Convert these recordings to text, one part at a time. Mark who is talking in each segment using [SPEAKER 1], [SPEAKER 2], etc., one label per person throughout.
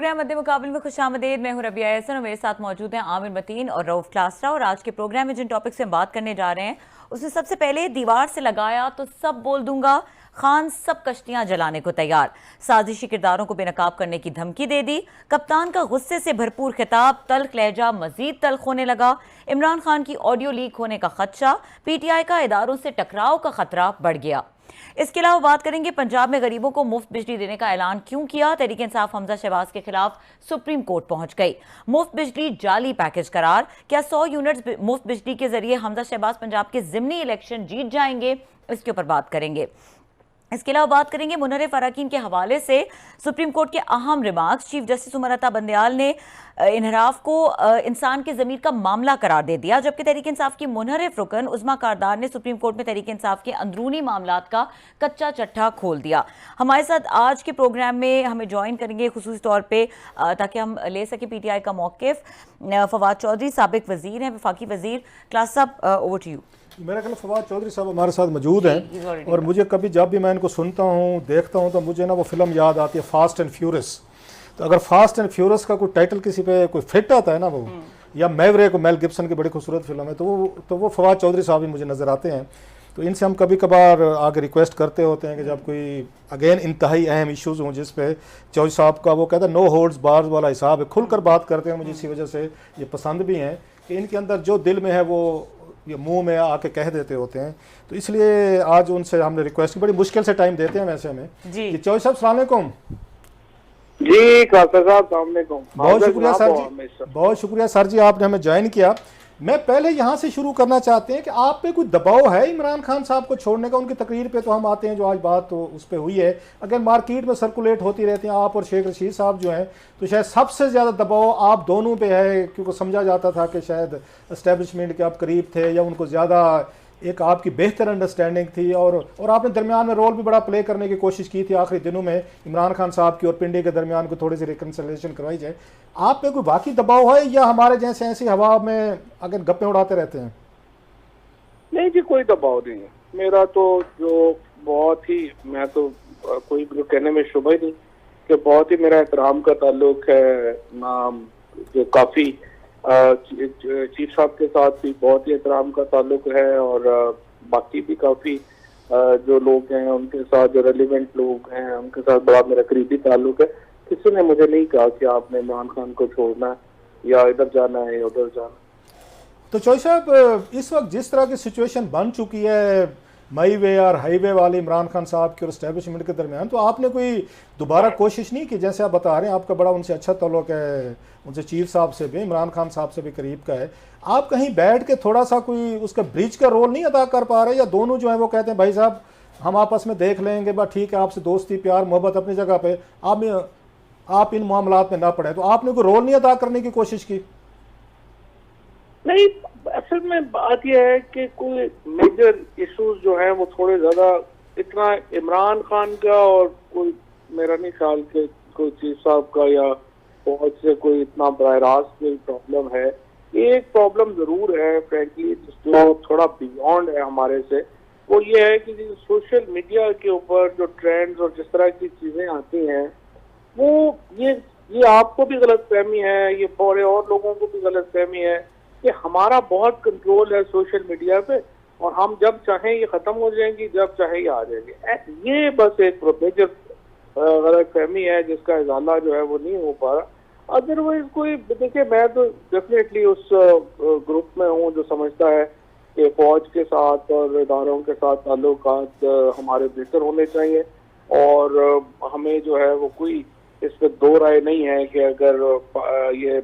[SPEAKER 1] Programme मध्य मुकाबले में खुशामदीद। मैं हूं रबिया एहसन और मेरे साथ मौजूद हैं आमिर मतीन और रऊफ क्लासरा। और आज के प्रोग्राम में जिन टॉपिक से हम बात करने जा रहे हैं उसमें सबसे पहले दीवार से लगाया तो सब बोल दूंगा, खान सब कश्तियां जलाने को तैयार, साजिशी किरदारों को बेनकाब करने की धमकी दे दी, कप्तान का गुस्से से भरपूर खिताब, तल्ख लहजा मजीद तल्ख होने लगा, इमरान खान की ऑडियो लीक होने का खदशा, पीटीआई का इदारों से टकराव का खतरा बढ़ गया। इसके अलावा बात करेंगे पंजाब में गरीबों को मुफ्त बिजली देने का ऐलान क्यों किया, तहरीक इंसाफ हमजा शहबाज के खिलाफ सुप्रीम कोर्ट पहुंच गई, मुफ्त बिजली जाली पैकेज करार, क्या 100 यूनिट्स मुफ्त बिजली के जरिए हमजा शहबाज पंजाब के जिमनी इलेक्शन जीत जाएंगे, इसके ऊपर बात करेंगे। इसके अलावा बात करेंगे मुनर्रिफ अराकीन के हवाले से सुप्रीम कोर्ट के अहम remarks. Chief justice Umar Ata Bandial ने इनहराफ को इंसान के ज़मीर का मामला करार दे दिया, जबकि तहरीक इंसाफ की मुनर्रिफ रुकन उज़मा कारदार ने सुप्रीम कोर्ट में तहरीक इंसाफ के अंदरूनी मामलात का कच्चा चट्टा खोल दिया। हमारे साथ आज के प्रोग्राम में हमें ज्वाइन करेंगे खुसूसी तौर पर ताकि हम ले सकें पीटीआई का मौक़िफ़ फवाद चौधरी, साबिक वज़ीर हैं, वफाकी वज़ीर। क्लास साहब, ओवर टू यू।
[SPEAKER 2] मेरा ख्याल फवाद चौधरी साहब हमारे साथ मौजूद हैं और मुझे कभी जब भी मैं इनको सुनता हूँ देखता हूँ तो मुझे ना वो फिल्म याद आती है फास्ट एंड फ्यूरियस। तो अगर फास्ट एंड फ्यूरियस का कोई टाइटल किसी पे कोई फिट आता है ना वो, या मैवरेक, मेल गिब्सन की बड़ी खूबसूरत फिल्म है, तो वो फवाद चौधरी साहब ही मुझे नज़र आते हैं। तो इनसे हम कभी कभार आगे रिक्वेस्ट करते होते हैं कि जब कोई अगेन इंतहाई अहम इश्यूज़ हों जिस पे चौधरी साहब का वो कहता है नो होल्ड्स बार्स वाला हिसाब है, खुलकर बात करते हैं। मुझे इसी वजह से ये पसंद भी हैं कि इनके अंदर जो दिल में है वो ये मुंह में आके कह देते होते हैं। तो इसलिए आज उनसे हमने रिक्वेस्ट की, बड़ी मुश्किल से टाइम देते हैं वैसे हमें जी। चौधरी साहब अस्सलाम वालेकुम।
[SPEAKER 3] जी कासर साहब अस्सलाम वालेकुम।
[SPEAKER 2] बहुत शुक्रिया सर जी, बहुत शुक्रिया सर जी, आपने हमें ज्वाइन किया। मैं पहले यहाँ से शुरू करना चाहते हैं कि आप पे कोई दबाव है इमरान खान साहब को छोड़ने का? उनकी तकरीर पे तो हम आते हैं जो आज बात तो उस पर हुई है, अगर मार्केट में सर्कुलेट होती रहती हैं आप और शेख रशीद साहब जो हैं, तो शायद सबसे ज़्यादा दबाव आप दोनों पे है, क्योंकि समझा जाता था कि शायद एस्टेब्लिशमेंट के आप करीब थे या उनको ज़्यादा एक आपकी बेहतर अंडरस्टैंडिंग थी और आपने दरमियान में रोल भी बड़ा प्ले करने की कोशिश की थी आखिरी दिनों में इमरान खान साहब की और पिंडी के दरमियान को थोड़ी सी रिकन्सिलिएशन करवाई जाए। आप पे कोई बाकी दबाव है या हमारे जैसे ऐसी हवा में अगर गप्पे उड़ाते रहते हैं?
[SPEAKER 3] नहीं जी, कोई दबाव नहीं है मेरा तो, जो बहुत ही, मैं तो कोई कहने में शुभ ही नहीं कि बहुत ही मेरा एहतराम का ताल्लुक है, जो काफ़ी चीफ साहब के साथ भी बहुत ही एहतराम का ताल्लुक है और बाकी भी काफ़ी जो लोग हैं उनके साथ, जो रेलिवेंट लोग हैं उनके साथ बड़ा मेरा करीबी ताल्लुक है। किसी ने मुझे नहीं कहा कि आपने इमरान खान को छोड़ना है या इधर जाना है या उधर जाना।
[SPEAKER 2] तो चौधरी साहब, इस वक्त जिस तरह की सिचुएशन बन चुकी है माई वे और हाईवे वाले इमरान खान साहब के और एस्टेब्लिशमेंट के दरमियान, तो आपने कोई दोबारा कोशिश नहीं की? जैसे आप बता रहे हैं आपका बड़ा उनसे अच्छा ताल्लुक है, उनसे चीफ साहब से भी, इमरान खान साहब से भी करीब का है, आप कहीं बैठ के थोड़ा सा कोई उसका ब्रिज का रोल नहीं अदा कर पा रहे? या दोनों जो है वो कहते हैं भाई साहब हम आपस में देख लेंगे, बस ठीक है, आपसे दोस्ती प्यार मोहब्बत अपनी जगह पे, आप इन मामलात में ना पड़े, तो आपने कोई रोल नहीं अदा करने की कोशिश की?
[SPEAKER 3] नहीं, असल में बात यह है कि कोई मेजर इश्यूज जो हैं वो थोड़े ज्यादा, इतना इमरान खान का और कोई मेरा नहीं ख्याल के कोई चीफ साहब का या फौज से कोई इतना बराह रास्त कोई प्रॉब्लम है। एक प्रॉब्लम जरूर है फ्रैंकली जो थोड़ा बियॉन्ड है हमारे से, वो ये है कि सोशल मीडिया के ऊपर जो ट्रेंड्स और जिस तरह की चीजें आती हैं वो ये आपको भी गलत फहमी है, ये और लोगों को भी गलत फहमी है कि हमारा बहुत कंट्रोल है सोशल मीडिया पे और हम जब चाहें ये खत्म हो जाएंगी, जब चाहे ये आ जाएंगे। ये बस एक मेजर गलत फहमी है जिसका इजाला जो है वो नहीं हो पा रहा। अदरवाइज कोई, देखिए मैं तो डेफिनेटली उस ग्रुप में हूँ जो समझता है कि फौज के साथ और इदारों के साथ ताल्लुकात हमारे बेहतर होने चाहिए और हमें जो है वो कोई इस पर दो राय नहीं है कि अगर ये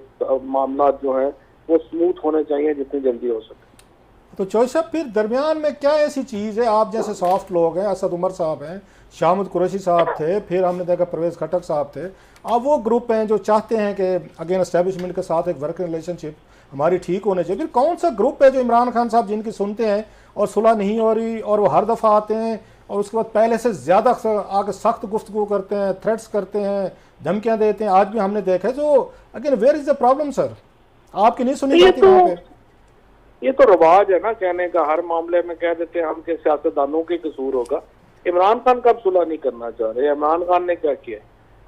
[SPEAKER 3] मामला जो है वो स्मूथ होने चाहिए जितनी जल्दी हो सके।
[SPEAKER 2] तो चौधरी साहब, फिर दरमियान में क्या ऐसी चीज़ है, आप जैसे सॉफ्ट लोग हैं, असद उमर साहब हैं, शामुद कुरैशी साहब थे, फिर हमने देखा परवेज़ खटक साहब थे, आप वो ग्रुप हैं जो चाहते हैं कि अगेन एस्टेब्लिशमेंट के साथ एक वर्किंग रिलेशनशिप हमारी ठीक होने चाहिए। फिर कौन सा ग्रुप है जो इमरान खान साहब जिनकी सुनते हैं और सुलह नहीं हो रही और वो हर दफ़ा आते हैं और उसके बाद पहले से ज़्यादा आगे सख्त गुफ्तगू करते हैं, थ्रेट्स करते हैं, धमकियाँ देते हैं? आज भी हमने देखा है। जो again where is the problem sir? आपकी नहीं सुनी जाती वहाँ पे?
[SPEAKER 3] ये तो रवाज है ना कहने का, हर मामले में कह देते हैं हम के सियासतदानों के कसूर होगा। इमरान खान कब सुलह नहीं करना चाह रहे? इमरान खान ने क्या किया?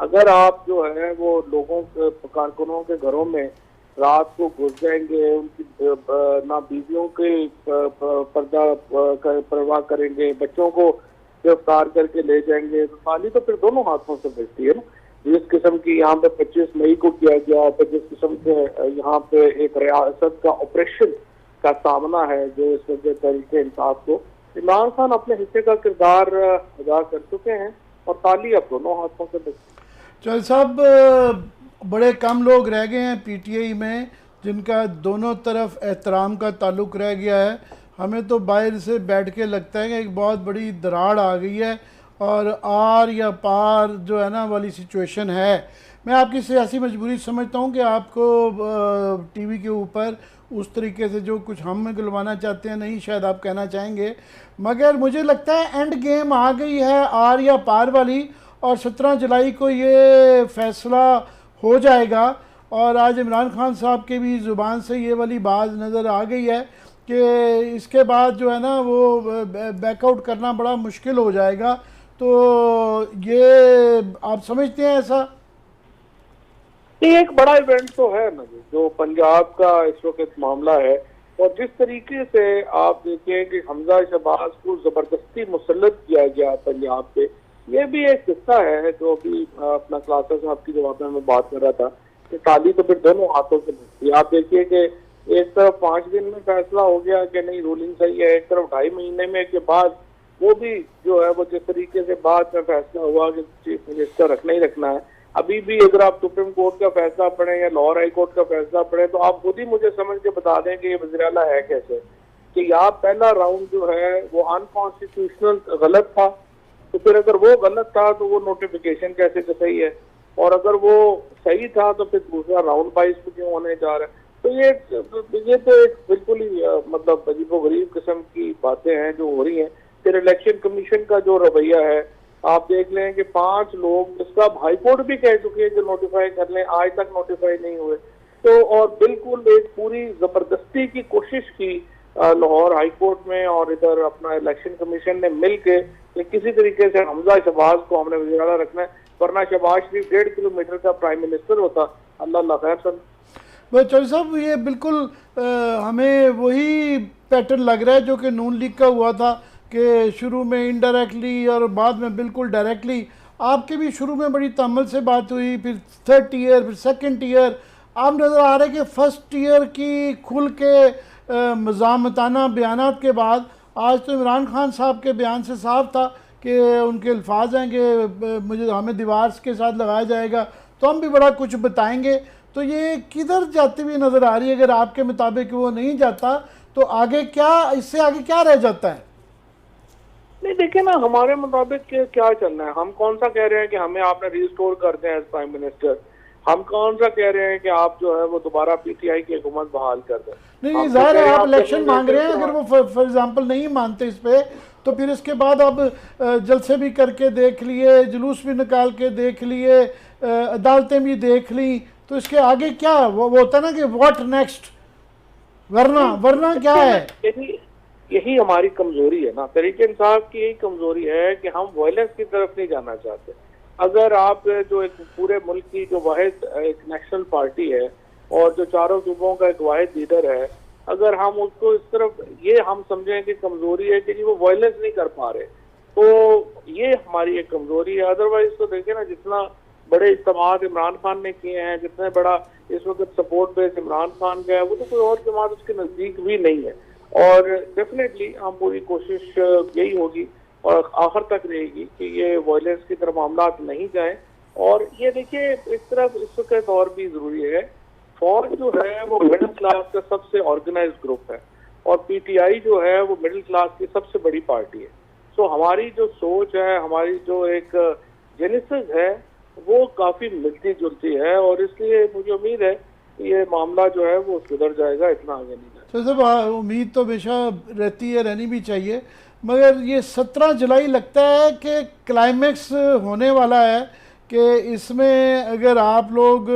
[SPEAKER 3] अगर आप जो है वो लोगों के कारकुनों के घरों में रात को घुस जाएंगे, उनकी ना बीवियों के पर्दा परवाह करेंगे, बच्चों को गिरफ्तार करके ले जाएंगे, तो ताली तो फिर दोनों हाथों से बजती है ना। जिस किस्म की यहाँ पे 25 मई को किया गया, तो जिस किस्म के यहाँ पे एक रियासत का ऑपरेशन का सामना है जो इस वजह तरीके इंसाफ को, इमरान खान अपने हिस्से का किरदार अदा कर चुके हैं और ताली अब दोनों हाथों से बजती है।
[SPEAKER 4] चौधरी साहब, बड़े कम लोग रह गए हैं पीटीआई में जिनका दोनों तरफ एहतराम का ताल्लुक़ रह गया है। हमें तो बाहर से बैठ के लगता है कि एक बहुत बड़ी दरार आ गई है और आर या पार जो है ना वाली सिचुएशन है। मैं आपकी सियासी मजबूरी समझता हूँ कि आपको टीवी के ऊपर उस तरीके से जो कुछ हम गुलवाना चाहते हैं नहीं शायद आप कहना चाहेंगे, मगर मुझे लगता है एंड गेम आ गई है आर या पार वाली, और 17 जुलाई को ये फैसला हो जाएगा। और आज इमरान खान साहब के भी ज़ुबान से ये वाली बात नज़र आ गई है कि इसके बाद जो है ना वो बैकआउट करना बड़ा मुश्किल हो जाएगा। तो ये आप समझते हैं ऐसा?
[SPEAKER 3] ये एक बड़ा इवेंट तो है ना जो पंजाब का इस वक्त मामला है, और जिस तरीके से आप देखिए कि हमजा शहबाज को जबरदस्ती मुसल्लत किया गया पंजाब पे, ये भी एक किस्सा है जो अभी अपना क्लासा साहब की जवाब में बात कर रहा था कि ताली तो फिर दोनों हाथों से बजती है। आप देखिए कि एक तरफ 5 दिन में फैसला हो गया कि नहीं रूलिंग सही है, एक तरफ 2.5 महीने में के बाद वो भी जो है वो जिस तरीके से बाद में फैसला हुआ कि चीफ मिनिस्टर रखना ही रखना है। अभी भी अगर आप सुप्रीम कोर्ट का फैसला पढ़ें या लाहौर हाई कोर्ट का फैसला पढ़ें तो आप खुद ही मुझे समझ के बता दें कि ये वज़ीर आला है कैसे, कि यहाँ पहला राउंड जो है वो अनकॉन्स्टिट्यूशनल गलत था, तो फिर अगर वो गलत था तो वो नोटिफिकेशन कैसे का सही है, और अगर वो सही था तो फिर दूसरा राउंड 22 को क्यों होने जा रहा है। तो ये तो एक बिल्कुल ही मतलब अजीबोगरीब किस्म की बातें हैं जो हो रही हैं। फिर इलेक्शन कमीशन का जो रवैया है आप देख लें कि 5 लोग, जिसका हाई कोर्ट भी कह चुके हैं जो नोटिफाई कर लें, आज तक नोटिफाई नहीं हुए। तो और बिल्कुल एक पूरी जबरदस्ती की कोशिश की लाहौर हाई कोर्ट में और इधर अपना इलेक्शन कमीशन ने मिल के किसी तरीके से हमजा शहबाज को हमने वज़ीर आला रखना है, वरना शहबाज शरीफ 1.5 किलोमीटर का प्राइम मिनिस्टर होता। अल्लाह खैर सन।
[SPEAKER 4] चौधरी साहब, ये बिल्कुल हमें वही पैटर्न लग रहा है जो कि नून लीग का हुआ था कि शुरू में इनडायरेक्टली और बाद में बिल्कुल डायरेक्टली। आपके भी शुरू में बड़ी तअम्मुल से बात हुई, फिर 3rd ईयर, फिर 2nd ईयर। आप नज़र आ रहे कि 1st ईयर की खुल के मज़ामताना बयानात के बाद आज तो इमरान खान साहब के बयान से साफ था कि उनके अल्फाज हैं कि हमें दीवार के साथ लगाया जाएगा तो हम भी बड़ा कुछ बताएंगे। तो ये किधर जाती हुई नज़र आ रही है? अगर आपके मुताबिक वो नहीं जाता तो आगे क्या, इससे आगे क्या रह जाता है?
[SPEAKER 3] नहीं देखिए ना, हमारे मुताबिक क्या चलना है। हम कौन सा कह रहे हैं कि हमें आपने रिस्टोर कर दें एज प्राइम मिनिस्टर, हम कौन सा कह रहे हैं कि आप जो है वो दोबारा पीटीआई की हुकूमत बहाल कर दें।
[SPEAKER 4] नहीं, जाहिर है आप इलेक्शन मांग रहे हैं। अगर वो फॉर एग्जांपल नहीं मानते इस पे, तो फिर इसके बाद अब जलसे भी करके देख लिए, जुलूस भी निकाल के देख लिए, अदालतें भी देख ली, तो इसके आगे क्या वो होता है ना कि व्हाट नेक्स्ट, वरना क्या है?
[SPEAKER 3] यही हमारी कमजोरी है ना, तरीके इंसाफ की यही कमजोरी है कि हम वायलेंस की तरफ नहीं जाना चाहते। अगर आप जो एक पूरे मुल्क की जो वाहिद एक नेशनल पार्टी है और जो चारों सूबों का एक वाहिद लीडर है, अगर हम उसको इस तरफ ये हम समझें कि कमजोरी है कि वो वायलेंस नहीं कर पा रहे, तो ये हमारी एक कमजोरी है। अदरवाइज तो देखिए ना, जितना बड़े इज्तिमात इमरान खान ने किए हैं, जितने बड़ा इस वक्त सपोर्ट बेस इमरान खान का है, वो तो कोई और जमात उसके नजदीक भी नहीं है। और डेफिनेटली हम पूरी कोशिश यही होगी और आखिर तक रहेगी कि ये वायलेंस की तरफ मामला नहीं जाए। और ये देखिए, इस तरफ इस वक्त और भी जरूरी है, फौज जो है वो मिडिल क्लास का सबसे ऑर्गेनाइज ग्रुप है और पीटीआई जो है वो मिडिल क्लास की सबसे बड़ी पार्टी है। सो हमारी जो सोच है, हमारी जो एक जेनेसिस है, वो काफी मिलती जुलती है और इसलिए मुझे उम्मीद है कि ये मामला जो है वो सुधर जाएगा, इतना आगे नहीं जाएगा।
[SPEAKER 4] तो सब उम्मीद तो हमेशा रहती है, रहनी भी चाहिए, मगर ये 17 जुलाई लगता है कि क्लाइमेक्स होने वाला है कि इसमें अगर आप लोग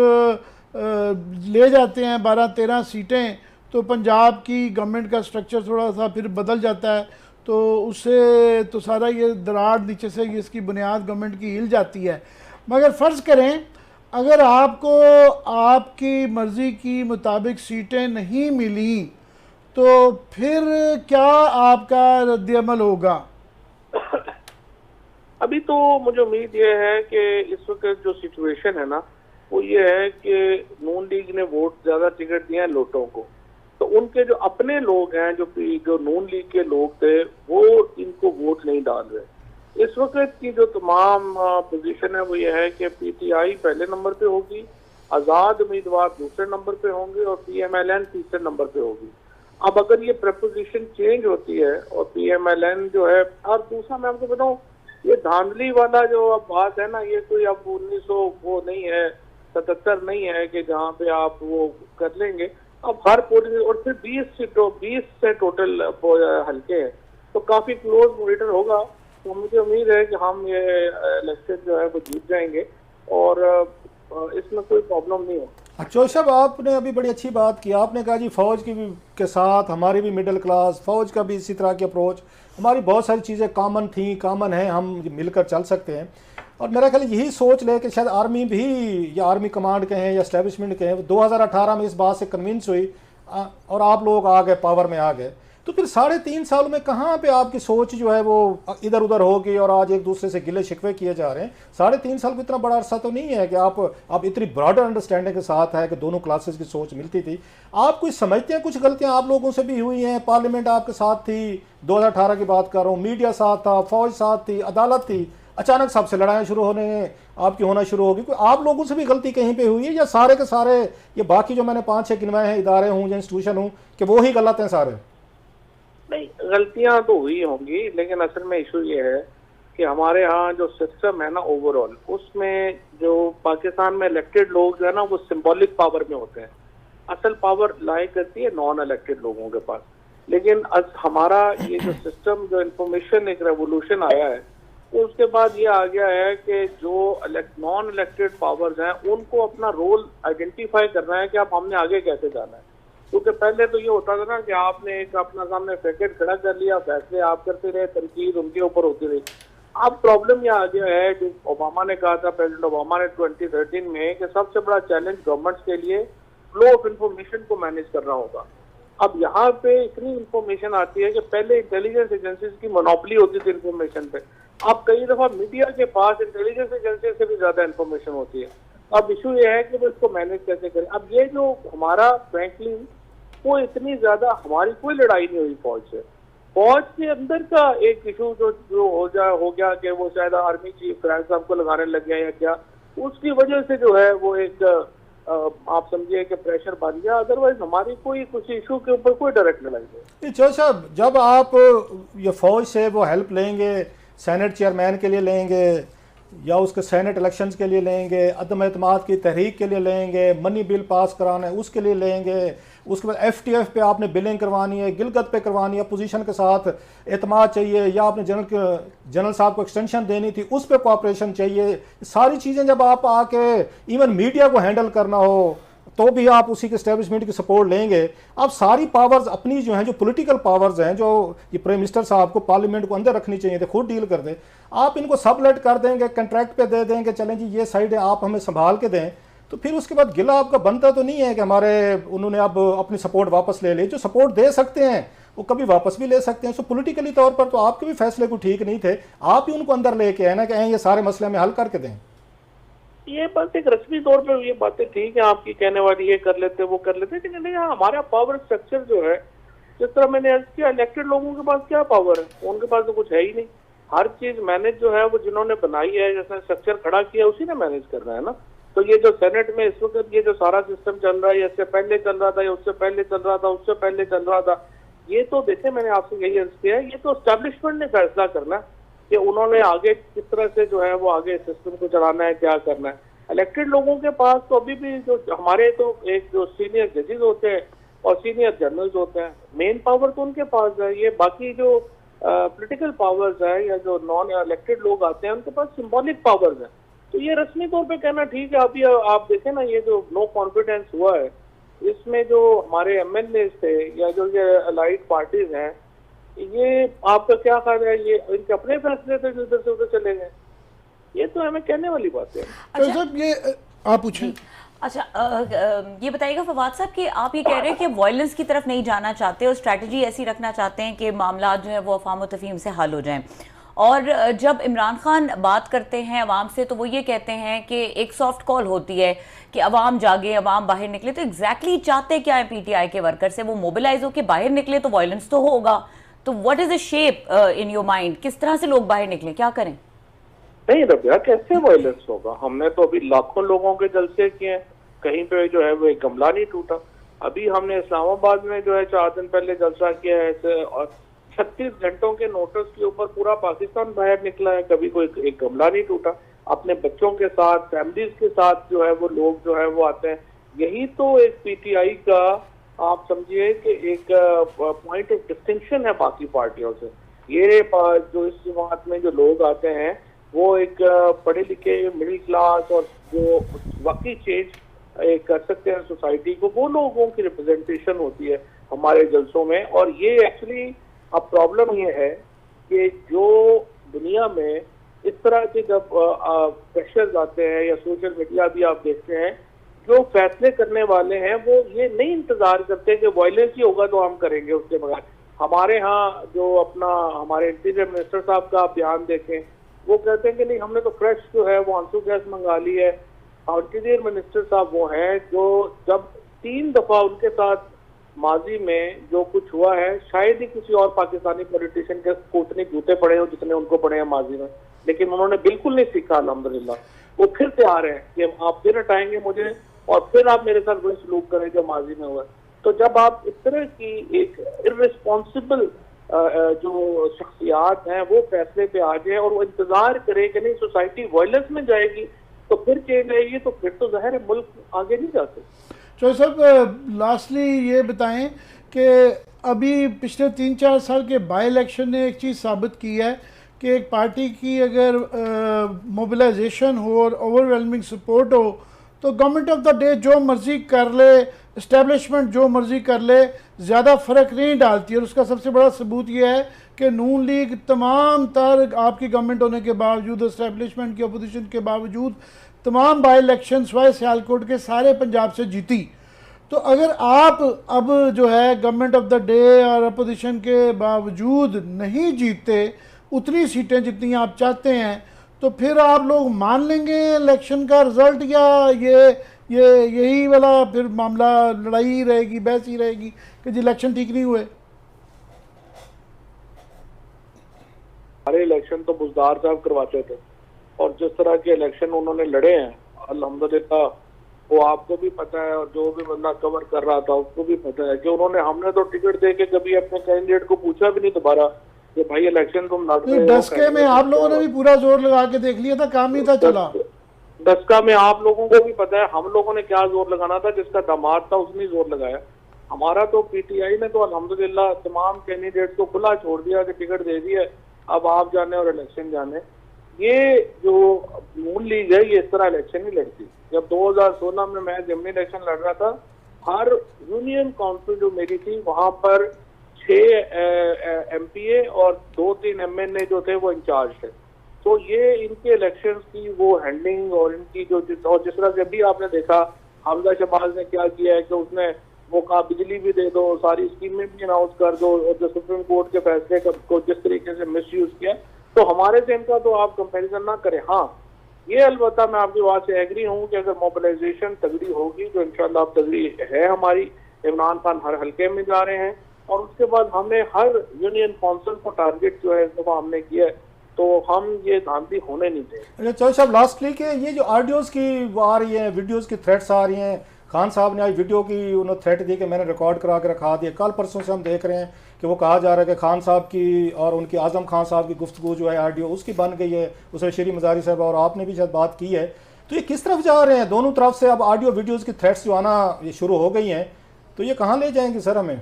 [SPEAKER 4] ले जाते हैं 12-13 सीटें तो पंजाब की गवर्नमेंट का स्ट्रक्चर थोड़ा सा फिर बदल जाता है, तो उससे तो सारा ये दरार नीचे से इसकी बुनियाद गवर्नमेंट की हिल जाती है। मगर फ़र्ज़ करें अगर आपको आपकी मर्ज़ी की मुताबिक सीटें नहीं मिली तो फिर क्या आपका रद्द-ए-अमल होगा?
[SPEAKER 3] अभी तो मुझे उम्मीद ये है कि इस वक्त जो सिचुएशन है ना वो ये है कि नून लीग ने वोट ज्यादा टिकट दिया है लोटों को, तो उनके जो अपने लोग हैं जो नून लीग के लोग थे वो इनको वोट नहीं डाल रहे। इस वक्त की जो तमाम पोजीशन है वो ये है कि पीटीआई पहले नंबर पे होगी, आजाद उम्मीदवार दूसरे नंबर पे होंगे और पीएमएलएन तीसरे नंबर पे होगी। अब अगर ये प्रपोजिशन चेंज होती है और पीएमएलएन जो है, और दूसरा मैं आपको बताऊं ये धांधली वाला जो अब बात है ना, ये कोई अब 1900 वो नहीं है, 77 नहीं है कि जहाँ पे आप वो कर लेंगे। अब हर पोलिंग और फिर 20 से टोटल हल्के हैं, तो काफी क्लोज मॉनिटर होगा। तो मुझे उम्मीद है कि हम ये इलेक्शन जो है वो जीत जाएंगे और इसमें कोई प्रॉब्लम नहीं हो।
[SPEAKER 2] अच्छा साहब, आपने अभी बड़ी अच्छी बात की, आपने कहा जी फौज की भी के साथ हमारी भी मिडिल क्लास, फौज का भी इसी तरह की अप्रोच, हमारी बहुत सारी चीज़ें कॉमन हैं, हम मिलकर चल सकते हैं। और मेरा ख्याल यही सोच ले कि शायद आर्मी भी या आर्मी कमांड के हैं या एस्टेब्लिशमेंट के हैं 2018 में इस बात से कन्विंस हुई और आप लोग आ गए, पावर में आ गए, तो फिर 3.5 साल में कहाँ पे आपकी सोच जो है वो इधर उधर होगी और आज एक दूसरे से गिले शिकवे किए जा रहे हैं। 3.5 साल को इतना बड़ा अरसा तो नहीं है कि आप इतनी ब्रॉडर अंडरस्टैंडिंग के साथ है कि दोनों क्लासेस की सोच मिलती थी। आप कुछ समझते हैं कुछ गलतियां आप लोगों से भी हुई हैं? पार्लियामेंट आपके साथ थी, 2018 की बात कर रहा हूँ, मीडिया साथ था, फौज साथ थी, अदालत थी, अचानक सबसे लड़ाइयाँ शुरू होना शुरू होगी। कोई आप लोगों से भी गलती कहीं पे हुई है या सारे के सारे ये बाकी जो मैंने 5-6 गिनवाए हैं इदारे हूँ या इंस्टीट्यूशन हूँ कि वो ही गलत हैं सारे?
[SPEAKER 3] नहीं, गलतियां तो हुई होंगी, लेकिन असल में इशू ये है कि हमारे यहाँ जो सिस्टम है ना ओवरऑल, उसमें जो पाकिस्तान में इलेक्टेड लोग जो है ना वो सिंबॉलिक पावर में होते हैं। असल पावर लाई करती है नॉन इलेक्टेड लोगों के पास। लेकिन हमारा ये जो सिस्टम जो इंफॉर्मेशन एक रेवोल्यूशन आया है तो उसके बाद ये आ गया है कि जो नॉन इलेक्टेड पावर्स हैं उनको अपना रोल आइडेंटिफाई करना है कि आप हमने आगे कैसे जाना है। क्योंकि पहले तो ये होता था ना कि आपने एक अपना सामने पैकेट खड़ा कर लिया, फैसले आप करते रहे, तनकीद उनके ऊपर होती रही। अब प्रॉब्लम ये आ गया है जो ओबामा ने कहा था, प्रेसिडेंट ओबामा ने 2013 में, कि सबसे बड़ा चैलेंज गवर्नमेंट्स के लिए फ्लो ऑफ इंफॉर्मेशन को मैनेज करना होगा। अब यहाँ पे इतनी इंफॉर्मेशन आती है कि पहले इंटेलिजेंस एजेंसीज की मोनोपोली होती थी इंफॉर्मेशन पे, अब कई दफा मीडिया के पास इंटेलिजेंस एजेंसी से भी ज्यादा इंफॉर्मेशन होती है। अब इशू ये है कि वो इसको मैनेज कैसे करें। अब ये जो हमारा फ्रैंकली वो इतनी ज्यादा हमारी कोई लड़ाई नहीं हुई फौज से, फौज के अंदर का एक इशू जो हो गया कि वो शायद आर्मी चीफ फ्रैंक साहब को लगाने लग गया या क्या, उसकी वजह से जो है वो एक आप समझिए कि प्रेशर बन गया। अदरवाइज हमारी कोई कुछ इशू के ऊपर कोई डायरेक्ट लड़ाई नहीं।
[SPEAKER 2] चौधरी साहब, जब आप ये फौज से वो हेल्प लेंगे, सेनेट चेयरमैन के लिए लेंगे या उसके सेनेट इलेक्शंस के लिए लेंगे, अदम एतमाद की तहरीक के लिए लेंगे, मनी बिल पास कराना है उसके लिए लेंगे, उसके बाद FTF पे आपने बिलिंग करवानी है, गिलगत पे करवानी है, पोजीशन के साथ एतमाद चाहिए, या आपने जनरल साहब को एक्सटेंशन देनी थी उस पर कोऑपरेशन चाहिए, सारी चीज़ें जब आप आके इवन मीडिया को हैंडल करना हो तो भी आप उसी के एस्टेब्लिशमेंट की सपोर्ट लेंगे। आप सारी पावर्स अपनी जो हैं, जो पॉलिटिकल पावर्स हैं, जो ये प्राइम मिनिस्टर साहब को पार्लियामेंट को अंदर रखनी चाहिए थे, खुद डील कर दें, आप इनको सबलेट कर देंगे, कंट्रैक्ट पे दे देंगे, चलें जी ये साइड है आप हमें संभाल के दें, तो फिर उसके बाद गिला आपका बनता तो नहीं है कि उन्होंने अब अपनी सपोर्ट वापस ले ली। जो सपोर्ट दे सकते हैं वो कभी वापस भी ले सकते हैं। सो पॉलिटिकली तौर पर तो आपके भी फैसले को ठीक नहीं थे, आप ही उनको अंदर लेके आए ना कि ये सारे मसले में हल करके दें।
[SPEAKER 3] ये बात एक रस्मी तौर पे ये बातें ठीक है आपकी कहने वाली, ये कर लेते वो कर लेते, लेकिन यहाँ हमारा पावर स्ट्रक्चर जो है, जिस तरह मैंने अर्ज किया, इलेक्टेड लोगों के पास क्या पावर है, उनके पास तो कुछ है ही नहीं। हर चीज मैनेज जो है वो जिन्होंने बनाई है, जैसे स्ट्रक्चर खड़ा किया उसी ने मैनेज करना है ना। तो ये जो सेनेट में इस वक्त ये जो सारा सिस्टम चल रहा है, इससे पहले चल रहा था या उससे पहले चल रहा था, उससे पहले चल रहा था, ये तो देखे मैंने आपसे यही अर्ज किया है, ये तो एस्टेब्लिशमेंट ने फैसला करना है कि उन्होंने आगे किस तरह से जो है वो आगे सिस्टम को चलाना है, क्या करना है। इलेक्टेड लोगों के पास तो अभी भी जो हमारे तो एक जो सीनियर जजेस होते हैं और सीनियर जनरल्स होते हैं, मेन पावर तो उनके पास है। ये बाकी जो पॉलिटिकल पावर्स है या जो नॉन इलेक्टेड लोग आते हैं उनके पास सिंबॉलिक पावर्स है। तो ये रस्मी तौर पे कहना ठीक है। अभी आप देखें ना, ये जो नो कॉन्फिडेंस हुआ है इसमें जो हमारे MLA थे या जो ये अलाइड पार्टीज हैं, ये आपका क्या ख्याल है, ये इनके अपने फैसले थे जो इधर से उधर चले गए? ये तो हमें कहने वाली बात है।
[SPEAKER 4] तो साहब ये आप पूछें।
[SPEAKER 1] अच्छा, ये बताइएगा फवाद साहब कि आप ये कह रहे हैं कि वायलेंस की तरफ नहीं जाना चाहते और स्ट्रैटेजी ऐसी रखना चाहते हैं कि मामला जो है वो अफवाम व तफहीम से हल हो जाएं, और जब इमरान खान बात करते हैं अवाम से तो वो ये कहते हैं कि एक सॉफ्ट कॉल होती है कि अवाम जागे, अवाम बाहर निकले, तो एग्जैक्टली चाहते क्या है पीटीआई के वर्कर से? वो मोबिलाइज होकर बाहर निकले तो वायलेंस तो होगा, तो what is the shape in your mind, किस तरह से लोग बाहर निकले, क्या करें?
[SPEAKER 3] नहीं रबिया, कैसे वायलेंस होगा? हमने तो अभी लाखों लोगों के जलसे किए हैं, कहीं पे जो है वो एक गमला नहीं टूटा। अभी हमने इस्लामाबाद में जो है 4 दिन पहले जलसा किया है ऐसे, और 36 घंटों के नोटिस के ऊपर पूरा पाकिस्तान बाहर निकला है, कभी कोई एक गमला नहीं टूटा। अपने बच्चों के साथ, फैमिलीज के साथ जो है वो लोग जो है वो आते हैं। यही तो एक पीटीआई का आप समझिए कि एक पॉइंट ऑफ डिस्टिंक्शन है बाकी पार्टियों से। ये जो इस जमात में जो लोग आते हैं वो एक पढ़े लिखे मिडिल क्लास और जो वाकई चेंज कर सकते हैं सोसाइटी को, वो लोगों की रिप्रेजेंटेशन होती है हमारे जलसों में। और ये एक्चुअली अब प्रॉब्लम ये है कि जो दुनिया में इस तरह के जब प्रेशर्स आते हैं या सोशल मीडिया भी आप देखते हैं, जो फैसले करने वाले हैं वो ये नहीं इंतजार करते कि वायलेंस ही होगा तो हम करेंगे उसके बगैर। हमारे यहाँ जो अपना हमारे इंटीरियर मिनिस्टर साहब का बयान देखें, वो कहते हैं कि नहीं हमने तो फ्रेश जो है वो आंसू गैस मंगा ली है। इंटीरियर मिनिस्टर साहब वो हैं जो जब 3 दफा उनके साथ माजी में जो कुछ हुआ है, शायद ही किसी और पाकिस्तानी पॉलिटिशियन के को उतने जूते पड़े हो जितने उनको पड़े हैं माजी में, लेकिन उन्होंने बिल्कुल नहीं सीखा अल्हम्दुलिल्लाह। वो फिर तैयार है कि आप फिर हटाएंगे मुझे और फिर आप मेरे साथ वही सलूक करें जो माजी में हुआ। तो जब आप इस तरह की एक इर्रिस्पॉन्सिबल जो शख्सियात हैं वो फैसले पे आ जाए और वो इंतजार करे कि नहीं सोसाइटी वायलेंस में जाएगी तो फिर चेंज आएगी, तो फिर तो ज़ाहिर है मुल्क आगे नहीं जाते।
[SPEAKER 4] तो साहब लास्टली ये बताएं कि अभी पिछले 3-4 साल के बाई इलेक्शन ने एक चीज़ साबित की है कि एक पार्टी की अगर मोबिलाइजेशन हो और ओवरवेलमिंग सपोर्ट हो तो गवर्नमेंट ऑफ द डे जो मर्ज़ी कर ले, इस्टेब्लिशमेंट जो मर्ज़ी कर ले, ज़्यादा फ़र्क नहीं डालती। और उसका सबसे बड़ा सबूत ये है कि नून लीग तमाम तर आपकी गवर्नमेंट होने के बावजूद, इस्टेब्लिशमेंट की अपोजिशन के बावजूद तमाम बाई इलेक्शन वाइज सियालकोट के सारे पंजाब से जीती। तो अगर आप अब जो है गवर्नमेंट ऑफ द डे और अपोजिशन के बावजूद नहीं जीतते उतनी सीटें जितनी आप चाहते हैं, तो फिर आप लोग मान लेंगे इलेक्शन का रिजल्ट, या यही वाला फिर मामला लड़ाई ही रहेगी, बहस ही रहेगी कि जी इलेक्शन ठीक नहीं हुए?
[SPEAKER 3] हमारे इलेक्शन तो बुजदार साहब करवाते थे और जिस तरह के इलेक्शन उन्होंने लड़े हैं अल्हम्दुलिल्लाह वो आपको भी पता है और जो भी बंदा कवर कर रहा था उसको भी पता है कि हमने तो टिकट दे के कभी अपने कैंडिडेट को पूछा भी नहीं दोबारा कि भाई इलेक्शन तुम लड़ रहे हो।
[SPEAKER 4] डस्के में आप लोगों ने भी पूरा जोर लगा के देख लिया था, काम नहीं था चला।
[SPEAKER 3] डस्का में आप लोगों को भी पता है हम लोगों ने क्या जोर लगाना था, जिसका दामाद था उसने जोर लगाया। हमारा तो पीटीआई ने तो अल्हम्दुलिल्लाह तमाम कैंडिडेट को खुला छोड़ दिया कि टिकट दे दिया, अब आप जाने और इलेक्शन जाने। ये जो नून लीग है ये इस तरह इलेक्शन नहीं लड़ती। जब 2016 में मैं जिमनी इलेक्शन लड़ रहा था, हर यूनियन काउंसिल जो मेरी थी वहां पर 6 MPA और 2-3 MNA जो थे वो इंचार्ज थे। तो ये इनके इलेक्शंस की वो हैंडलिंग और इनकी जो जिस तरह से भी आपने देखा हमजा शहबाज ने क्या किया है कि उसने वो कहा बिजली भी दे दो, सारी स्कीमें भी अनाउंस कर दो, और जो सुप्रीम कोर्ट के फैसले को जिस तरीके से मिस यूज किया, तो हमारे से इनका तो आप कंपैरिजन ना करें। हाँ ये अलबत्ता मैं आपकी बात से एग्री हूँ कि अगर मोबिलाइजेशन तगड़ी होगी तो इंशाल्लाह तगड़ी है हमारी। इमरान खान हर हल्के में जा रहे हैं और उसके बाद हमने हर यूनियन काउंसिल को टारगेट जो है इस दफा हमने किया है, तो हम ये धांधली होने नहीं देंगे।
[SPEAKER 2] अच्छा साहब लास्टली के ये जो ऑडियोज की आ रही है, वीडियोस की थ्रेट्स आ रही हैं, खान साहब ने आज वीडियो की उन्होंने थ्रेट दी कि मैंने रिकॉर्ड करा के रखा दिया। कल परसों से हम देख रहे हैं कि वो कहा जा रहा है कि खान साहब की और उनकी आजम खान साहब की गुफ्तगू जो है ऑडियो उसकी बन गई है, उसमें श्री मजारी साहब और आपने भी शायद बात की है। तो ये किस तरफ जा रहे हैं? दोनों तरफ से अब ऑडियो वीडियोज़ की थ्रेट्स जो आना ये शुरू हो गई हैं, तो ये कहाँ ले जाएंगे सर हमें?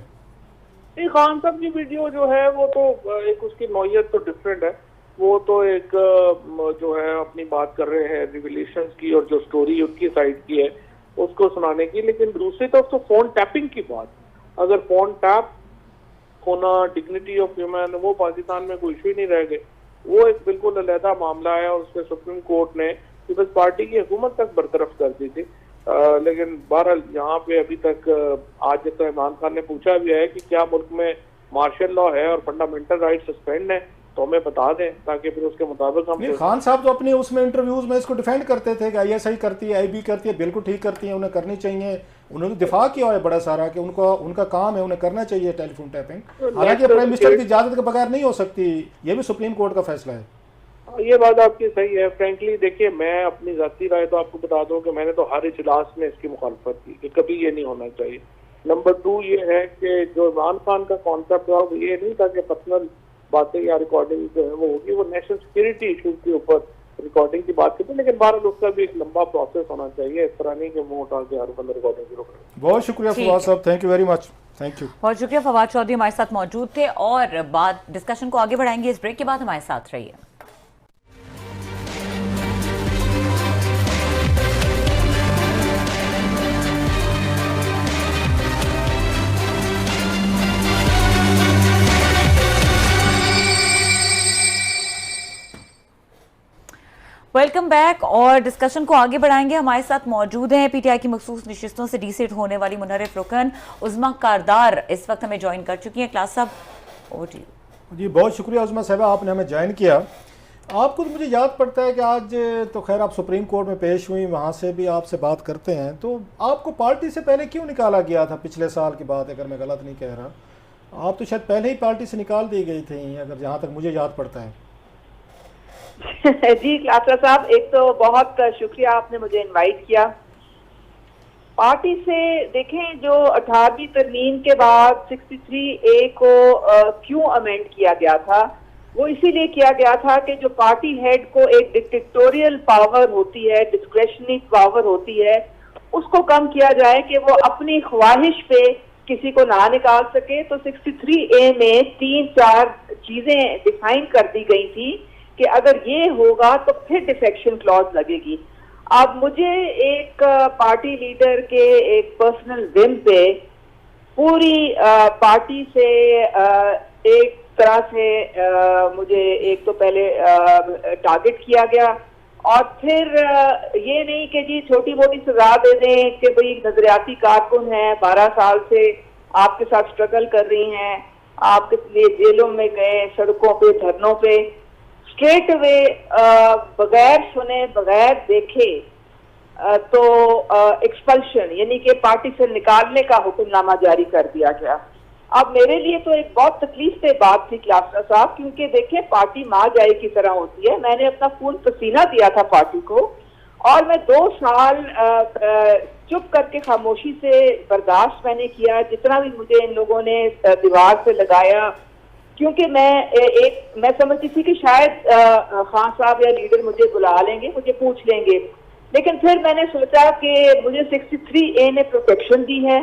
[SPEAKER 3] खान साहब की वीडियो जो है वो तो एक उसकी नौयत तो डिफरेंट है। वो तो एक जो है अपनी बात कर रहे हैं रिविलेशन की और जो स्टोरी उनकी साइड की है उसको सुनाने की, लेकिन दूसरी तरफ तो फोन टैपिंग की बात, अगर फोन टैप होना डिग्निटी ऑफ ह्यूमन वो पाकिस्तान में कोई इशू ही नहीं रह गए। वो एक बिल्कुल अलहदा मामला है और उसमें सुप्रीम कोर्ट ने पीपल्स पार्टी की हुकूमत तक बरतरफ कर दी थी। लेकिन बहरहाल यहाँ पे अभी तक आज तो इमरान खान ने पूछा भी है कि क्या मुल्क में मार्शल लॉ है और फंडामेंटल राइट सस्पेंड है, तो हमें बता दें ताकि फिर उसके मुताबिक हम।
[SPEAKER 2] खान साहब तो अपने उसमें इंटरव्यूज में इसको डिफेंड करते थे कि ISI करती है, IB करती है, बिल्कुल ठीक करती है, उन्हें करनी चाहिए। उन्होंने दिफा किया है बड़ा सारा कि उनका काम है, उन्हें करना चाहिए टेलीफोन टैपिंग। हालांकि प्राइम मिनिस्टर की इजाजत के बगैर नहीं हो सकती, ये भी सुप्रीम कोर्ट का फैसला है।
[SPEAKER 3] ये बात आपकी सही है। फ्रेंकली देखिए, मैं अपनी जाती राय तो आपको बता दूं कि मैंने तो हर इजलास में इसकी मुखालफत की कि कभी ये नहीं होना चाहिए। नंबर 2 ये है कि जो इमरान खान का कॉन्सेप्ट था वो ये नहीं था कि पर्सनल बातें या रिकॉर्डिंग जो है वो होगी, वो नेशनल सिक्योरिटी इशूज के ऊपर रिकॉर्डिंग की बात करते हैं। लेकिन बहरहाल उसका भी एक लंबा प्रोसेस होना चाहिए, इस तरह नहीं कि मुंह उठा के हर बंदा रिकॉर्डिंग शुरू करे।
[SPEAKER 2] बहुत शुक्रिया फवाद साहब, thank you very much. Thank you,
[SPEAKER 1] बहुत शुक्रिया। फवाद चौधरी हमारे साथ मौजूद थे और बात डिस्कशन को आगे बढ़ाएंगे इस ब्रेक के बाद। हमारे साथ रहिए। वेलकम बैक और डिस्कशन को आगे बढ़ाएंगे। हमारे साथ मौजूद हैं PTI की मखसूस नशिस्तों से डीसेट होने वाली मुनर्रिफ रुकन उज़मा कारदार इस वक्त हमें ज्वाइन कर चुकी हैं। क्लास साहब ओवर टू यू।
[SPEAKER 2] जी बहुत शुक्रिया उज़मा साहबा, आपने हमें ज्वाइन किया। आपको तो मुझे याद पड़ता है कि आज तो खैर आप सुप्रीम कोर्ट में पेश हुई, वहाँ से भी आपसे बात करते हैं, तो आपको पार्टी से पहले क्यों निकाला गया था? पिछले साल की बात, अगर मैं गलत नहीं कह रहा, आप तो शायद पहले ही पार्टी से निकाल दी गई थी, अगर जहाँ तक मुझे याद पड़ता है।
[SPEAKER 5] जी क्लासा साहब, एक तो बहुत शुक्रिया आपने मुझे इनवाइट किया। पार्टी से देखें, जो 18वीं तरमीम के बाद 63A को क्यों अमेंड किया गया था, वो इसीलिए किया गया था कि जो पार्टी हेड को एक डिक्टेटोरियल पावर होती है, डिस्क्रेशनरी पावर होती है, उसको कम किया जाए कि वो अपनी ख्वाहिश पे किसी को ना निकाल सके। तो 63A में 3-4 चीजें डिफाइन कर दी गई थी कि अगर ये होगा तो फिर डिफेक्शन क्लॉज लगेगी। अब मुझे एक पार्टी लीडर के एक पर्सनल विम पे पूरी पार्टी से एक तरह से मुझे एक तो पहले टारगेट किया गया और फिर ये नहीं कि जी छोटी मोटी सजा दे दें कि भाई नजरियाती कारकुन है, 12 साल से आपके साथ स्ट्रगल कर रही हैं, आपके लिए जेलों में गए, सड़कों पे, धरनों पे, स्ट्रेट अवे बगैर सुने बगैर देखे तो एक्सपल्शन यानी कि पार्टी से निकालने का हुक्मनामा जारी कर दिया गया। अब मेरे लिए तो एक बहुत तकलीफ से बात थी क्लासा साहब, क्योंकि देखिए पार्टी माँ जाए की तरह होती है। मैंने अपना खून पसीना दिया था पार्टी को और मैं 2 साल चुप करके खामोशी से बर्दाश्त मैंने किया, जितना भी मुझे इन लोगों ने दीवार से लगाया, क्योंकि मैं समझती थी कि शायद खान साहब या लीडर मुझे बुला लेंगे, मुझे पूछ लेंगे। लेकिन फिर मैंने सोचा कि मुझे 63A ने प्रोटेक्शन दी है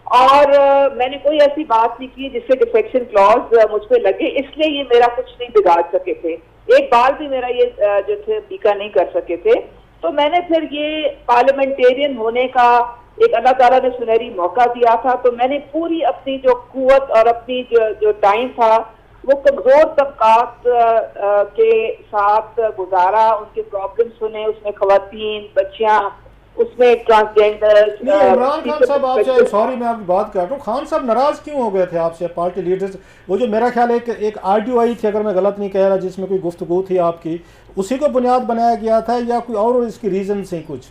[SPEAKER 5] और मैंने कोई ऐसी बात नहीं की जिससे डिफेक्शन क्लॉज मुझ पे लगे, इसलिए ये मेरा कुछ नहीं बिगाड़ सके थे, एक बार भी मेरा ये जो थे बीका नहीं कर सके थे। तो मैंने फिर ये पार्लियामेंटेरियन होने का एक अल्लाह ताला ने सुनहरी मौका दिया था, तो मैंने पूरी अपनी जो कुव्वत और अपनी जो टाइम था वो कमजोर तबकात के साथ गुजारा, उनके प्रॉब्लम सुने, उसमें खवातीन, बच्चियां, उसमें ट्रांसजेंडर।
[SPEAKER 2] इमरान खान साहब आपसे, सॉरी मैं आपकी बात कर रहा हूँ, खान साहब नाराज क्यों हो गए थे आपसे, पार्टी लीडर्स? वो जो मेरा ख्याल एक ऑडियो आई थी, अगर मैं गलत नहीं कह रहा, जिसमें कोई गुफ्तगू थी आपकी, उसी को बुनियाद बनाया गया था या कोई और इसकी रीजन से कुछ?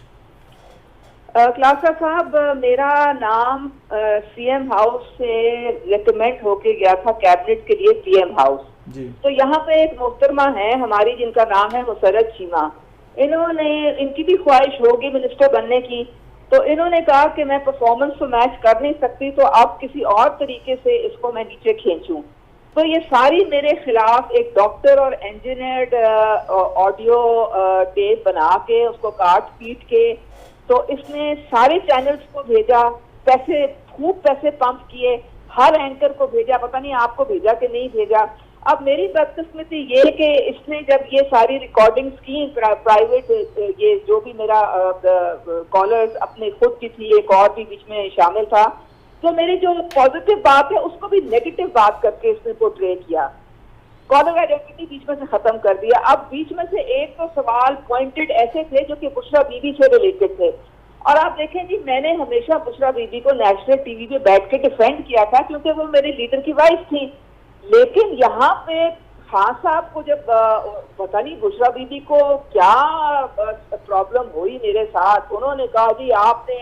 [SPEAKER 5] क्लासा साहब, मेरा नाम CM हाउस से रिकमेंड होके गया था कैबिनेट के लिए PM हाउस जी। तो यहाँ पे एक मोहतरमा है हमारी जिनका नाम है मुसरत चीमा, इन्होंने, इनकी भी ख्वाहिश होगी मिनिस्टर बनने की, तो इन्होंने कहा कि मैं परफॉर्मेंस तो मैच कर नहीं सकती, तो अब किसी और तरीके से इसको मैं नीचे खींचूं। तो ये सारी मेरे खिलाफ एक डॉक्टर और इंजीनियर्ड ऑडियो टेप बना के उसको काट पीट के, तो इसने सारे चैनल्स को भेजा, पैसे खूब पैसे पंप किए, हर एंकर को भेजा, पता नहीं आपको भेजा कि नहीं भेजा। अब मेरी बदकिस्मती ये कि इसने जब ये सारी रिकॉर्डिंग्स की प्राइवेट, ये जो भी मेरा कॉलर्स अपने खुद की थी, एक और भी बीच में शामिल था, तो मेरी जो पॉजिटिव बात है उसको भी नेगेटिव बात करके इसने पोर्ट्रे किया। कॉलर आइडेंटिटी बीच में से खत्म कर दिया। अब बीच में से एक तो सवाल पॉइंटेड ऐसे थे जो कि बुशरा बीबी से रिलेटेड थे, और आप देखें जी, मैंने हमेशा बुशरा बीबी को नेशनल टीवी पे बैठ के डिफेंड किया था क्योंकि वो मेरे लीडर की वाइफ थी। लेकिन यहाँ पे खान साहब को जब पता नहीं बुशरा बीबी को क्या प्रॉब्लम हुई मेरे साथ, उन्होंने कहा जी आपने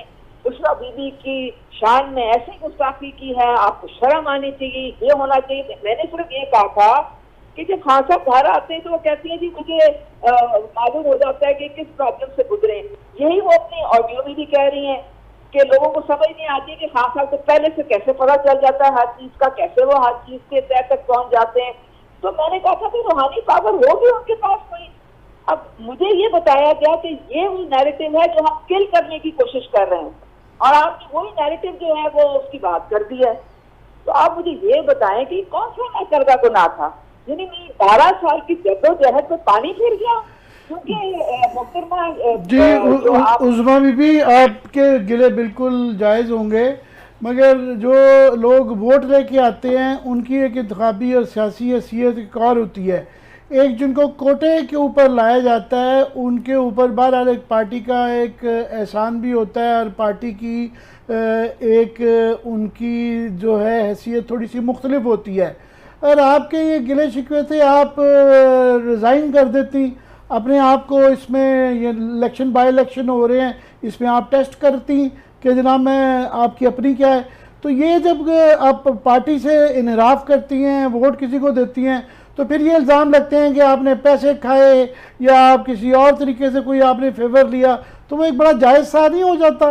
[SPEAKER 5] बुशरा बीबी की शान में ऐसी गुस्ताखी की है, आपको शर्म आनी चाहिए, ये होना चाहिए। मैंने सिर्फ ये कहा था कि जब खान साहब घर आते हैं तो वो कहती है जी मुझे मालूम हो जाता है कि किस प्रॉब्लम से गुजरे। यही वो अपनी ऑडियो में भी कह रही हैं कि लोगों को समझ नहीं आती कि खान साहब को पहले से कैसे पता चल जाता है हर चीज का, कैसे वो हर चीज के तय तक पहुंच जाते हैं। तो मैंने कहा था कि रूहानी पावर होगी उनके पास कोई। अब मुझे ये बताया गया कि ये वो नैरेटिव है जो हम किल करने की कोशिश कर रहे हैं, और आपने वही नैरेटिव जो है वो उसकी बात कर दी है। तो आप मुझे ये बताएं कि कौन सा नाकर्दा गुनाह था, यानी मेरी 12 साल की जद्दोजहद में पानी फिर गया? क्योंकि मोहतरमा
[SPEAKER 4] जी उज़मा बीबी, आपके गिले बिल्कुल जायज़ होंगे, मगर जो लोग वोट लेके आते हैं उनकी एक इंतखाबी और सियासी हैसियत एक और होती है। एक जिनको कोटे के ऊपर लाया जाता है उनके ऊपर बहरहाल एक पार्टी का एक एहसान भी होता है, और पार्टी की एक उनकी जो है हैसियत थोड़ी सी मुख्तलिफ होती है। और आपके ये गिले शिकवे थे, आप रिज़ाइन कर देती अपने आप को, इसमें ये इलेक्शन बाई इलेक्शन हो रहे हैं इसमें आप टेस्ट करती कि जनाब मैं आपकी अपनी क्या है। तो ये जब आप पार्टी से इनराफ करती हैं, वोट किसी को देती हैं, तो फिर ये इल्ज़ाम लगते हैं कि आपने पैसे खाए या आप किसी और तरीके से कोई आपने फेवर लिया, तो वो एक बड़ा जायज़ सा नहीं हो जाता?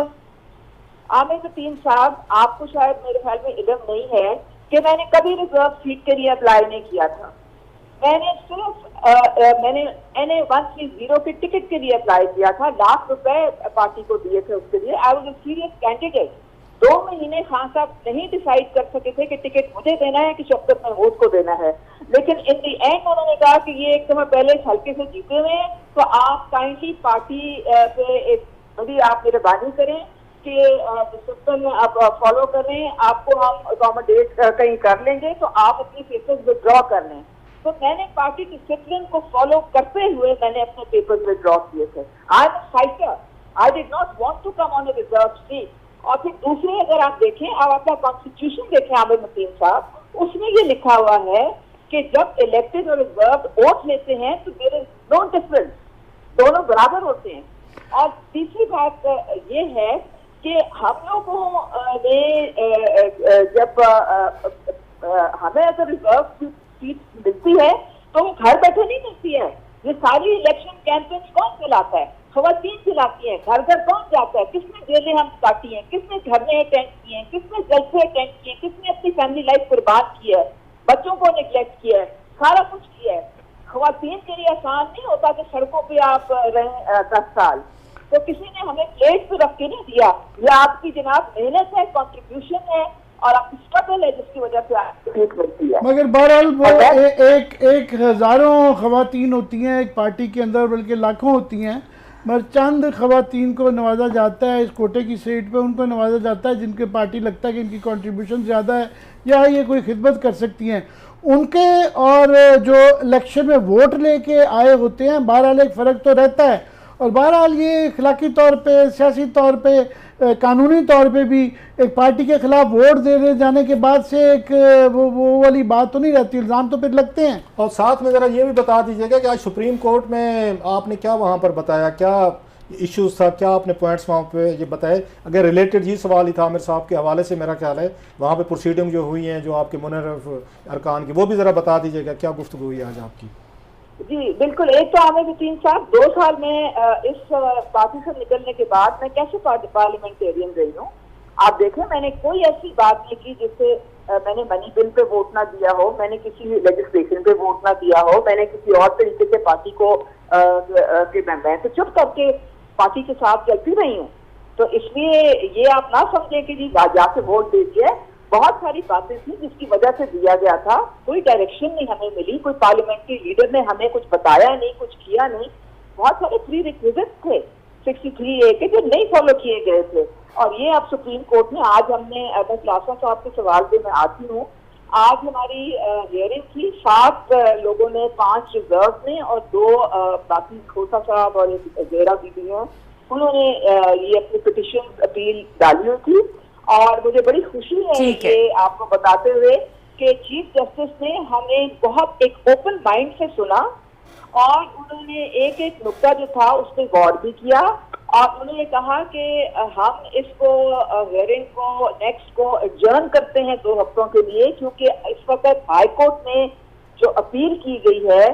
[SPEAKER 5] आमिर मतीन साहब, आपको शायद मेरे ख्याल में इल्म नहीं है कि मैंने कभी रिजर्व सीट के लिए अप्लाई नहीं किया था। मैंने सिर्फ मैंने NA130 के टिकट के लिए अप्लाई किया था, लाख रुपए पार्टी को दिए थे उसके लिए। I was a serious candidate. 2 महीने खान साहब नहीं डिसाइड कर सके थे कि टिकट मुझे देना है कि शौकत महमूद को देना है, लेकिन इन दी एंड उन्होंने कहा कि ये एक दफा पहले इस हल्के से जीते हुए हैं, तो आप काइंडली पार्टी पे एक बड़ी आप मेहरबानी करें कि डिसिप्लिन आप फॉलो करें, आपको हम अकोमोडेट कहीं कर लेंगे, तो आप अपनी पेपर्स विड्रॉ कर लें। तो मैंने पार्टी डिसिप्लिन को फॉलो करते हुए मैंने अपने पेपर्स विड्रॉ किए थे। I am a fighter, I did not want to come on a reserve seat. और फिर दूसरे अगर आप देखें, आप अपना कॉन्स्टिट्यूशन देखें आमिर मतीन साहब, उसमें ये लिखा हुआ है कि जब इलेक्टेड और रिजर्व वोट लेते हैं तो देयर इज नो डिफरेंस, दोनों बराबर होते हैं। और तीसरी बात ये है कि हम लोगों ने जब हमें अगर रिजर्व सीट मिलती है तो वो घर बैठे नहीं मिलती है। ये सारी इलेक्शन कैंपेन्स कौन चलाता है? खवातीन चलाती हैं। घर घर कौन जाता है? किसने जेलें हम काटी हैं, किसने धरने अटेंड किए हैं, किसने जलसे अटेंड किए, किसने अपनी फैमिली लाइफ कुर्बान की है, बच्चों को निगलेक्ट किया है, सारा कुछ किया है। खवातीन के लिए आसान नहीं होता कि सड़कों पे आप रहें 10 साल। तो किसी ने हमें प्लेट पे रख के नहीं दिया। ये आपकी जनाब मेहनत है, कंट्रीब्यूशन है और आपकी स्ट्रगल है जिसकी वजह से आपको सीट मिलती है।
[SPEAKER 4] मगर बहरहाल वो एक हज़ारों खवातीन होती हैं एक पार्टी के अंदर, बल्कि लाखों होती हैं, मगर चंद खवातीन को नवाजा जाता है इस कोटे की सीट पे, उनको नवाजा जाता है जिनके पार्टी लगता है कि इनकी कंट्रीब्यूशन ज़्यादा है या ये कोई खिदमत कर सकती हैं। उनके और जो इलेक्शन में वोट लेके आए होते हैं, बहरहाल एक फ़र्क तो रहता है। और बहरहाल ये अखलाकी तौर पे, सियासी तौर पे, कानूनी तौर पे भी एक पार्टी के खिलाफ वोट दे जाने के बाद से एक वो वाली बात तो नहीं रहती, इल्ज़ाम तो फिर लगते हैं।
[SPEAKER 2] और साथ में ज़रा ये भी बता दीजिएगा कि आज सुप्रीम कोर्ट में आपने क्या वहाँ पर बताया, क्या इश्यूज था, क्या आपने पॉइंट्स वहाँ पे ये बताए? अगर रिलेटेड ये सवाल ही था आमिर साहब के हवाले से, मेरा ख्याल है वहाँ पे प्रोसीडिंग जो हुई हैं जो आपके मुनर्रफ अरकान की, वो भी ज़रा बता दीजिएगा क्या गुफ्तगू हुई आज आपकी।
[SPEAKER 5] जी बिल्कुल। एक तो आमिर मतीन साहब, 2 साल में इस पार्टी से निकलने के बाद मैं कैसे पार्लियामेंटेरियन रही हूँ। आप देखें, मैंने कोई ऐसी बात नहीं की जिससे मैंने मनी बिल पे वोट ना दिया हो, मैंने किसी लेजिस्लेशन पे वोट ना दिया हो, मैंने किसी और तरीके से पार्टी को मैं तो चुप करके पार्टी के साथ चलती रही हूँ। तो इसलिए ये आप ना समझें कि जी जाके वोट दे दिया। बहुत सारी बातें थी जिसकी वजह से दिया गया था, कोई डायरेक्शन नहीं हमें मिली, कोई पार्लियामेंट्री लीडर ने हमें कुछ बताया नहीं, कुछ किया नहीं। बहुत सारे प्री रिक्विजिट थे 63A के जो नहीं फॉलो किए गए थे। और ये अब सुप्रीम कोर्ट में आज हमने, मैं खिलाफा साहब के सवाल पे मैं आती हूँ, आज हमारी हियरिंग थी, 7 लोगों ने, 5 रिजर्व ने और 2 बाकी खोसा साहब और जेरा बीबी हैं, उन्होंने ये अपनी पिटिशन अपील डाली हुई थी। और मुझे बड़ी खुशी है ये आपको बताते हुए कि चीफ जस्टिस ने हमें बहुत एक ओपन माइंड से सुना और उन्होंने एक एक नुक्ता जो था उस पर गौर भी किया और उन्होंने कहा कि हम इसको हियरिंग को नेक्स्ट को एडजर्न करते हैं 2 हफ्तों के लिए, क्योंकि इस वक्त हाई कोर्ट में जो अपील की गई है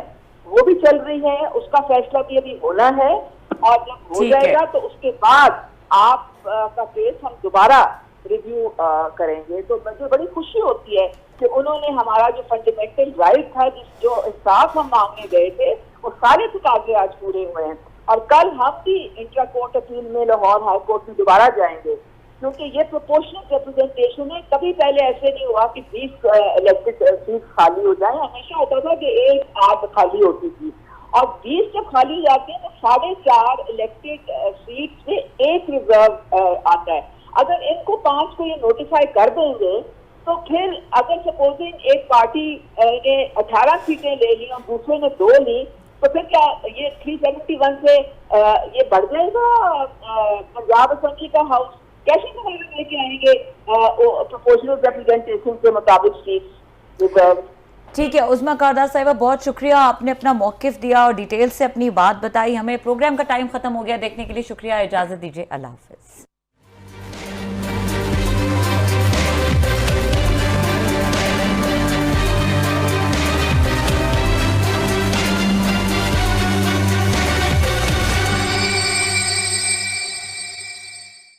[SPEAKER 5] वो भी चल रही है, उसका फैसला भी अभी होना है और जब हो जाएगा तो उसके बाद आप का केस हम दोबारा रिव्यू करेंगे। तो मुझे बड़ी खुशी होती है कि उन्होंने हमारा जो फंडामेंटल राइट था, जो इंसाफ हम मांगने गए थे, वो सारे तकाजे आज पूरे हुए हैं। और कल हम भी इंट्रा कोर्ट अपील में लाहौर हाई कोर्ट में दोबारा जाएंगे, क्योंकि ये प्रोपोर्शनल रिप्रेजेंटेशन है। कभी पहले ऐसे नहीं हुआ कि 20 इलेक्टेड सीट खाली हो जाए, हमेशा होता था कि 1 आध खाली होती थी और 20 जब खाली हो जाते हैं तो 4.5 इलेक्टेड सीट से 1 रिजर्व आता है। अगर इनको 5 को ये नोटिफाई कर देंगे तो फिर अगर सपोजिंग एक पार्टी ने 18 सीटें ले ली और दूसरे ने 2 ली तो फिर क्या ये 371 से ये बढ़ जाएगा पंजाब असेंबली का हाउस? कैसे दोबारा लेके आएंगे प्रोपोर्शनल रिप्रेजेंटेशन के मुताबिक सीट?
[SPEAKER 1] ठीक है उस्मा कारदार साहिबा, बहुत शुक्रिया, आपने अपना मौकिफ दिया और डिटेल से अपनी बात बताई हमें। प्रोग्राम का टाइम खत्म हो गया, देखने के लिए शुक्रिया, इजाजत दीजिए, अल्लाह हाफिज।